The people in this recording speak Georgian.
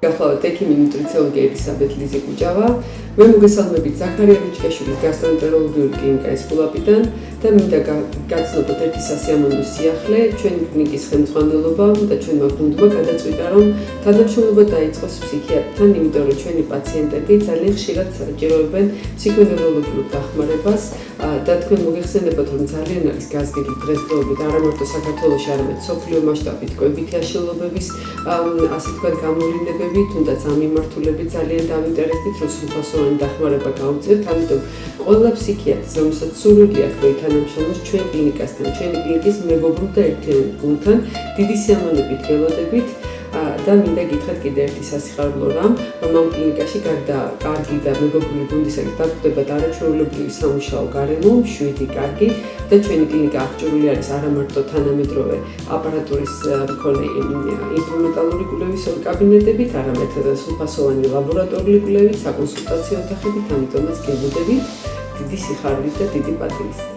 გახლავთ ექიმი ნუტრიციოლოგი ელისაბედ ლიზიკუჯავა. მე მოგესალმებით ზაქარია რიჩკაშვილის გასტროენტეროლოგიური კლინიკა ესკულაპიდან და მინდა გაცნობოთ ერთი სასიამოვნო სიახლე ჩვენი კლინიკის ხელმძღვანელობა და ჩვენმა გუნდმა გადაწყვიტა რომ თანამშრომლობა დაიწყოს ფსიქიატრთან, იმიტომ რომ ჩვენი პაციენტები ძალიან ხშირად საჭიროებენ ფსიქონევროლოგიურ დახმარებას და თქვენ მოგეხსენებათ რომ ძალიან არის გაზრდილი დღესდღეობით არა მარტო საქართველოში, არამედ მსოფლიო მასშტაბით კვებითი აშლილობების ასე თქვათ გამოვლინებები, თუნდაც ამ მიმართულებით ძალიან დავინტერესდით რომ სრულფასოვანი დახმარება გავუწევთ, ამიტომ ყველა ფსიქიატრს, რომელსაც სურვილი აქვს რომ თანამშრომლოს ჩვენ კლინიკასთან, ჩვენი კლინიკის მეგობრულ და ერთიან გუნდთან, დიდი სიამოვნებით გელოდებით და მინდა გითხრათ კიდე ერთი სასიხარულო რამ, რომ ამ კლინიკაში გარდა კარგი და მეგობრული გუნდისა გვხვდებათ არაჩვეულებრივი სამუშაო გარემო, 7 კარგი და ჩვენი კლინიკა აღჭურვილი არის არა მარტო თანამედროვე აპარატურის მქონე ინსტრუმენტალური კვლევის კაბინეტებით, არამედ სრულფასოვანი ლაბორატორიული კვლევით, საკონსულტაციო ოთახებით, ამიტომაც გელოდებით დიდი სიხარულით და დიდი პატივით.